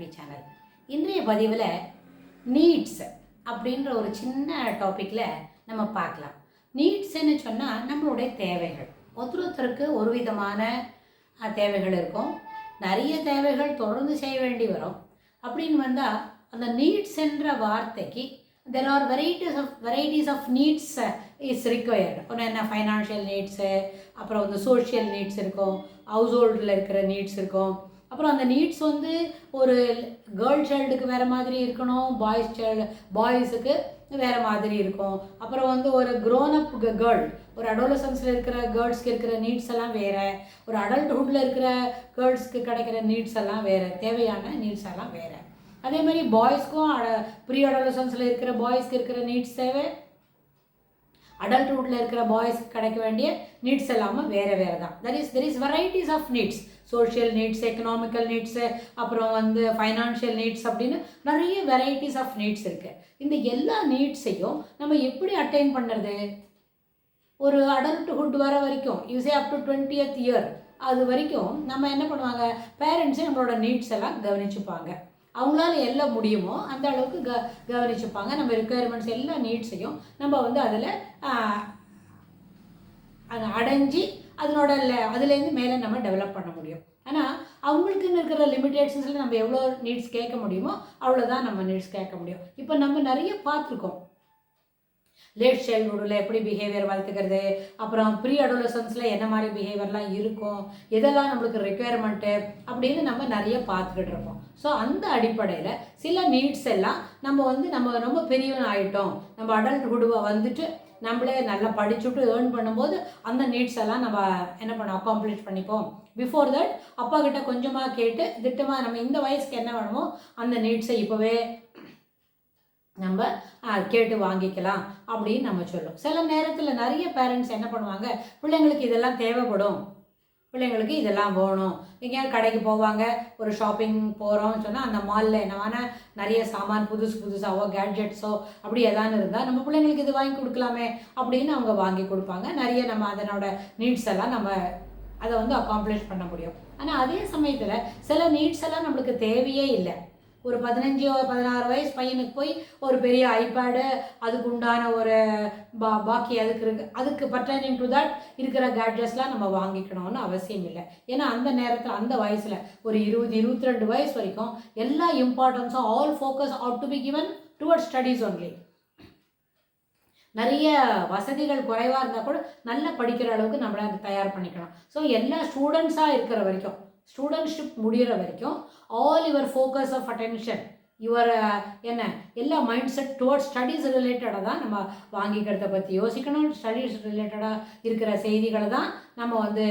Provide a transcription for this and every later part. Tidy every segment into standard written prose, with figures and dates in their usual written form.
Happy channel. இன்றைய பதிவில் needs அப்படின்ற ஒரு சின்ன டாப்பிக்கில் நம்ம பார்க்கலாம். நீட்ஸ்ன்னு சொன்னால் நம்மளுடைய தேவைகள். ஒருத்தருக்கு ஒரு விதமான தேவைகள் இருக்கும். நிறைய தேவைகள் தொடர்ந்து செய்ய வேண்டி வரும். அப்படின்னு வந்தால் அந்த நீட்ஸ் என்ற வார்த்தைக்கு there are varieties of needs is required. ஒன்று என்ன, ஃபைனான்ஷியல் நீட்ஸு, அப்புறம் வந்து சோஷியல் நீட்ஸ் இருக்கும், ஹவுஸ் ஹோல்டில் இருக்கிற நீட்ஸ் இருக்கும். அப்புறம் அந்த நீட்ஸ் வந்து ஒரு கேர்ள் சைல்டுக்கு வேறு மாதிரி இருக்கணும், பாய்ஸுக்கு வேறு மாதிரி இருக்கும். அப்புறம் வந்து ஒரு க்ரோன் அப் கேர்ள், ஒரு அடோலசன்ஸில் இருக்கிற கேர்ள்ஸ்க்கு இருக்கிற நீட்ஸ் எல்லாம் வேறு, ஒரு அடல்ட்ஹுட்டில் இருக்கிற கேர்ள்ஸ்க்கு கிடைக்கிற நீட்ஸ் எல்லாம் வேறு, தேவையான நீட்ஸ் எல்லாம் வேறு. அதே மாதிரி பாய்ஸ்க்கும் ப்ரீ அடோலசன்ஸில் இருக்கிற பாய்ஸ்க்கு இருக்கிற நீட்ஸ் தேவை, அடல்ட்ஹுட்டில் இருக்கிற பாய்ஸ்க்கு கிடைக்க வேண்டிய நீட்ஸ் எல்லாமே வேறு வேறு தான். There is varieties of needs. Social needs, economical needs, அப்புறம் வந்து ஃபைனான்ஷியல் நீட்ஸ் அப்படின்னு நிறைய வெரைட்டிஸ் ஆஃப் நீட்ஸ் இருக்குது. இந்த எல்லா நீட்ஸையும் நம்ம எப்படி அட்டைன் பண்ணுறது? ஒரு அடல்ட்ஹுட் வர வரைக்கும், யூஸே அப் டு 20th இயர் அது வரைக்கும் நம்ம என்ன பண்ணுவாங்க, பேரண்ட்ஸே நம்மளோட நீட்ஸ் எல்லாம் கவனிச்சுப்பாங்க. அவங்களால எல்லாம் முடியுமோ அந்த அளவுக்கு கவனிச்சுப்பாங்க. நம்ம ரெக்குயர்மெண்ட்ஸ் எல்லா நீட்ஸையும் நம்ம வந்து அதில் அடைஞ்சி அதுலேருந்து மேலே நம்ம டெவலப் பண்ண முடியும். ஆனால் அவங்களுக்குன்னு இருக்கிற லிமிடேஷன்ஸில் நம்ம எவ்வளோ நீட்ஸ் கேட்க முடியுமோ அவ்வளோதான் நம்ம நீட்ஸ் கேட்க முடியும். இப்போ நம்ம நிறைய பார்த்துருக்கோம். லேட் சைல்ட்ஹுட்டில் எப்படி பிஹேவியர் வளர்த்துக்கிறது, அப்புறம் ப்ரீ அடோலசன்ஸில் என்ன மாதிரி பிஹேவியர்லாம் இருக்கும், எதெல்லாம் நம்மளுக்கு ரெக்குயர்மெண்ட்டு அப்படின்னு நம்ம நிறைய பார்த்துக்கிட்டு இருக்கோம். ஸோ அந்த அடிப்படையில் சில நீட்ஸ் எல்லாம் நம்ம ரொம்ப பெரியவன் ஆகிட்டோம், நம்ம அடல்ட்ஹுட்டுவை வந்துட்டு நம்மளே நல்லா படிச்சுட்டு ஏர்ன் பண்ணும்போது அந்த நீட்ஸ் எல்லாம் நம்ம என்ன பண்ணோம், அக்காம்ப்ளிஷ் பண்ணிப்போம். பிஃபோர் தட் அப்பா கிட்ட கொஞ்சமாக கேட்டு திட்டமாக நம்ம இந்த வயசுக்கு என்ன வேணுமோ அந்த நீட்ஸை இப்போவே நம்ம கேட்டு வாங்கிக்கலாம் அப்படின்னு நம்ம சொல்லும். சில நேரத்தில் நிறைய பேரண்ட்ஸ் என்ன பண்ணுவாங்க, பிள்ளைங்களுக்கு இதெல்லாம் தேவைப்படும், பிள்ளைங்களுக்கு இதெல்லாம் வேணும். எங்கேயாவது கடைக்கு போவாங்க, ஒரு ஷாப்பிங் போகிறோம்னு சொன்னால் அந்த மாலில் என்னவான நிறைய சாமான் புதுசாவோ கேட்ஜெட்ஸோ அப்படி எதாவது இருந்தால் நம்ம பிள்ளைங்களுக்கு இது வாங்கி கொடுக்கலாமே அப்படின்னு அவங்க வாங்கி கொடுப்பாங்க. நிறைய நம்ம அதனோட நீட்ஸ் எல்லாம் நம்ம அதை வந்து அக்காம்ப்ளிஷ் பண்ண முடியும். ஆனால் அதே சமயத்தில் சில நீட்ஸ் எல்லாம் நம்மளுக்கு தேவையே இல்லை. ஒரு 15-16 வயசு பையனுக்கு போய் ஒரு பெரிய ஐபேடு, அதுக்கு உண்டான ஒரு பாக்கி அதுக்கு பர்டைனிங் டு தட் இருக்கிற கேட்ஜெட்ஸ்லாம் நம்ம வாங்கிக்கணும்னு அவசியம் இல்லை. ஏன்னா அந்த நேரத்தில் அந்த வயசில் ஒரு 20-22 வயசு வரைக்கும் எல்லா இம்பார்ட்டன்ஸும் all focus ought to be given towards studies only. நிறைய வசதிகள் குறைவாக இருந்தால் கூட நல்லா படிக்கிற அளவுக்கு நம்மளை தயார் பண்ணிக்கணும். ஸோ எல்லா ஸ்டூடெண்ட்ஸாக இருக்கிற வரைக்கும், ஸ்டூடெண்ட்ஷிப் முடிகிற வரைக்கும் all your focus of attention, your என்ன எல்லா மைண்ட் செட் டுவர்ட்ஸ் ஸ்டடீஸ் ரிலேட்டடாக தான் நம்ம வாங்கிக்கிறத பற்றி யோசிக்கணும். ஸ்டடீஸ் ரிலேட்டடாக இருக்கிற செய்திகளை தான் நம்ம வந்து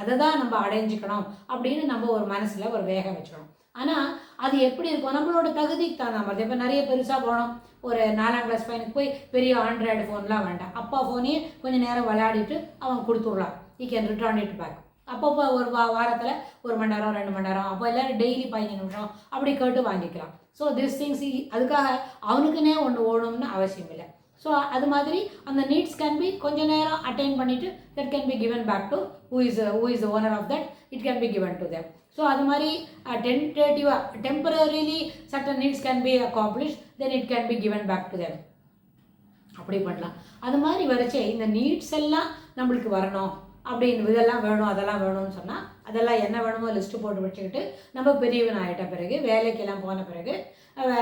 அதை தான் நம்ம அடைஞ்சிக்கணும் அப்படின்னு நம்ம ஒரு மனசில் ஒரு வேகம் வச்சுக்கணும். ஆனால் அது எப்படி இருக்கும், நம்மளோட தகுதிக்கு தான் நம்ம. இப்போ நிறைய பெருசாக போனோம், ஒரு 4ஆம் கிளாஸ் பையனுக்கு போய் பெரிய ஆண்ட்ராய்டு ஃபோன்லாம் வேண்டாம், அப்பா ஃபோனையே கொஞ்சம் நேரம் விளையாடிட்டு அவன் கொடுத்துடலாம். He can return it back. அப்பப்போ ஒரு வாரத்தில் 1 மணி நேரம் 2 மணி நேரம், அப்போ எல்லோரும் டெய்லி 15 நிமிஷம் அப்படி கேட்டு வாங்கிக்கலாம். ஸோ திஸ் திங்ஸ் அதுக்காக அவனுக்குன்னே ஒன்று ஓடணும்னு அவசியம் இல்லை. ஸோ அது மாதிரி அந்த நீட்ஸ் கேன் பி கொஞ்சம் நேரம் அட்டைன் பண்ணிவிட்டு that can be given back to who is owner of that, it can be given to them. So அது மாதிரி டென்டேட்டிவாக temporarily certain needs can be accomplish, then it can be given back to them. அப்படி பண்ணலாம். அது மாதிரி வரைச்சே இந்த needs எல்லாம் நம்மளுக்கு வரணும் அப்படின்னு இதெல்லாம் வேணும் அதெல்லாம் வேணும்னு சொன்னால் அதெல்லாம் என்ன வேணுமோ லிஸ்ட்டு போட்டு வச்சுக்கிட்டு நம்ம பெரியவன் ஆகிட்ட பிறகு வேலைக்கெல்லாம் போன பிறகு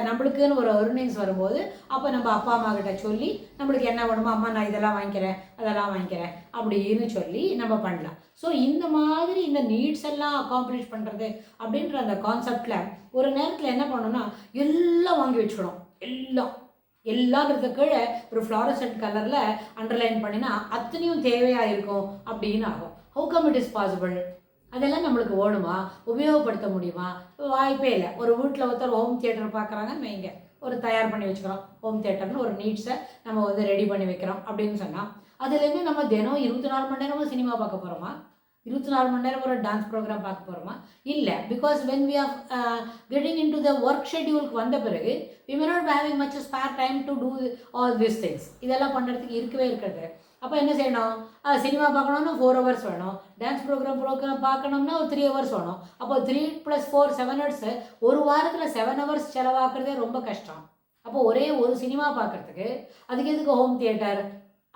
நம்மளுக்குன்னு ஒரு ஏர்னிங்ஸ் வரும்போது அப்போ நம்ம அப்பா அம்மா கிட்ட சொல்லி நம்மளுக்கு என்ன வேணுமோ, அம்மா நான் இதெல்லாம் வாங்கிக்கிறேன் அதெல்லாம் வாங்கிக்கிறேன் அப்படின்னு சொல்லி நம்ம பண்ணலாம். ஸோ இந்த மாதிரி இந்த நீட்ஸ் எல்லாம் அக்காம்ப்ளிஷ் பண்ணுறது அப்படின்ற அந்த கான்செப்டில் ஒரு நேரத்தில் என்ன பண்ணணும்னா எல்லாம் வாங்கி வச்சுக்கணும். எல்லாங்கிறது கீழே ஒரு ஃப்ளாரசன்ட் கலரில் அண்டர்லைன் பண்ணினா அத்தனையும் தேவையாக இருக்கும் அப்படின்னு ஆகும். How come it is possible? அதெல்லாம் நம்மளுக்கு ஓடுமா, உபயோகப்படுத்த முடியுமா? வாய்ப்பே இல்லை. ஒரு வீட்டில் ஒருத்தர் ஹோம் தியேட்டர் பார்க்குறாங்கன்னு வைங்க, ஒரு தயார் பண்ணி வச்சுக்கிறோம் ஹோம் தியேட்டர்னு ஒரு நீட்ஸை நம்ம வந்து ரெடி பண்ணி வைக்கிறோம் அப்படின்னு சொன்னால் அதுலேருந்து நம்ம தினம் 24 மணி நேரமும் சினிமா பார்க்க போகிறோமா, 24 மணி நேரம் ஒரு டான்ஸ் ப்ரோக்ராம் பார்க்க போகிறோமா? இல்லை. Because when we are getting into the work ஷெட்யூலுக்கு வந்த பிறகு we may not having much spare time to do all these things. இதெல்லாம் பண்ணுறதுக்கு இருக்கவே இருக்கிறது. அப்போ என்ன செய்யணும், சினிமா பார்க்கணுன்னா 4 hours வேணும், டான்ஸ் ப்ரோக்ராம் பார்க்கணும்னா ஒரு 3 hours வேணும். அப்போ 3 + 4 7 hours. ஒரு வாரத்தில் 7 hours செலவாக்குறதே ரொம்ப கஷ்டம். அப்போ ஒரே ஒரு சினிமா பார்க்குறதுக்கு அதுக்கு எதுக்கு ஹோம் தியேட்டர்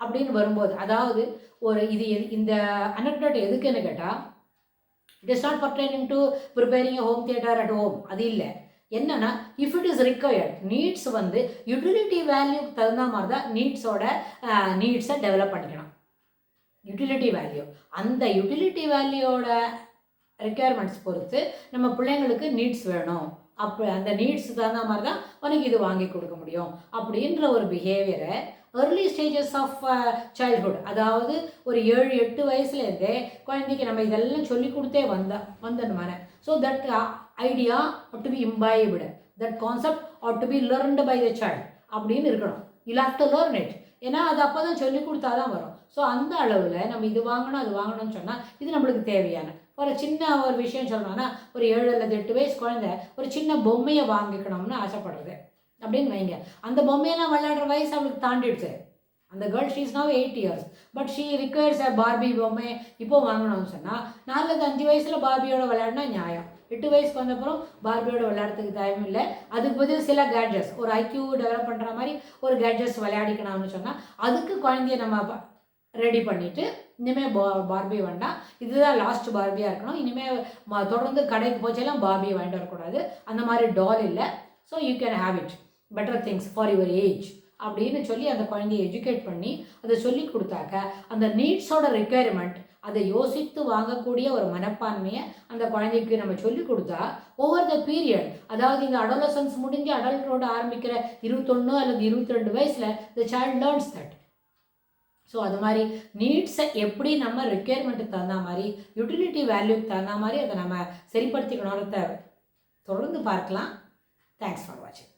அப்படின்னு வரும்போது, அதாவது ஒரு இது இந்த அனெக்டோட் எதுக்குன்னு கேட்டால், it is not pertaining to preparing a home theatre at home. அது இல்லை. என்னன்னா, if it is required, needs வந்து யூட்டிலிட்டி வேல்யூக்கு தகுந்த மாதிரி தான் நீட்ஸை டெவலப் பண்ணிக்கணும். யூட்டிலிட்டி வேல்யூ, அந்த யூட்டிலிட்டி வேல்யூவோட ரெக்குயர்மெண்ட்ஸ் பொறுத்து நம்ம பிள்ளைங்களுக்கு நீட்ஸ் வேணும். அப்போ அந்த நீட்ஸ் தகுந்த மாதிரி தான் உனக்கு இது வாங்கி கொடுக்க முடியும் அப்படின்ற ஒரு பிஹேவியரை ஏர்லி ஸ்டேஜஸ் ஆஃப் சைல்ட்ஹுட், அதாவது ஒரு 7-8 வயசுலேருந்தே குழந்தைக்கு நம்ம இதெல்லாம் சொல்லி கொடுத்தே வந்தோம்னா, so that idea ought to be imbibed, that concept ought to be learned by the child அப்படின்னு இருக்கணும். you'll have to learn it. ஏன்னா அது அப்போ தான் சொல்லி கொடுத்தா தான் வரும். ஸோ அந்த அளவில் நம்ம இது வாங்கணும் அது வாங்கணும்னு சொன்னால் இது நம்மளுக்கு தேவையான ஒரு சின்ன ஒரு விஷயம் சொல்லணும்னா, ஒரு 7 அல்லது 8 வயசு குழந்தை ஒரு சின்ன பொம்மையை வாங்கிக்கணும்னு ஆசைப்படுறது அப்படின்னு வைங்க. அந்த பொம்மையெல்லாம் விளையாடுற வயசு அவளுக்கு தாண்டிடுச்சு. அந்த girl she is now 8 years, but she requires a Barbie பொம்மை இப்போ வாங்கணும்னு சொன்னால் 4-5 வயசில் பார்பியோட விளையாடினா நியாயம். 8 வயசுக்கு வந்தப்புறம் பார்பியோட விளையாடுறதுக்கு டைம் இல்லை. அதுக்கு பதில் சில கேட்ஜெட்ஸ், ஒரு ஐக்யூ டெவலப் பண்ணுற மாதிரி ஒரு கேட்ஜெட்ஸ் விளையாடிக்கணும்னு சொன்னால் அதுக்கு குழந்தைய நம்ம ரெடி பண்ணிவிட்டு, இனிமேல் பார்பி வேண்டாம், இதுதான் லாஸ்ட் பார்பியாக இருக்கணும், இனிமேல் தொடர்ந்து கடைக்கு போச்செல்லாம் பார்பியை வாங்கிட்டு வரக்கூடாது, அந்த மாதிரி டால் இல்லை, so you can have it, better things for your age அப்படின்னு சொல்லி அந்த குழந்தைய எஜுகேட் பண்ணி அதை சொல்லி கொடுத்தாக்க அந்த நீட்ஸோட ரிக்குயர்மெண்ட் அதை யோசித்து வாங்கக்கூடிய ஒரு மனப்பான்மையை அந்த குழந்தைக்கு நம்ம சொல்லி கொடுத்தா ஓவர் த பீரியட், அதாவது இந்த அடோலசன்ஸ் முடிஞ்சு அடல்ட்டோட ஆரம்பிக்கிற 21 அல்லது 22 வயசில் the child learns that. So அது மாதிரி நீட்ஸை எப்படி நம்ம ரிக்குயர்மெண்ட்டுக்கு தகுந்த மாதிரி யூட்டிலிட்டி வேல்யூக்கு தகுந்த மாதிரி அதை நம்ம சரிப்படுத்திக்கணும்னு தொடர்ந்து பார்க்கலாம். தேங்க்ஸ் ஃபார் வாட்சிங்.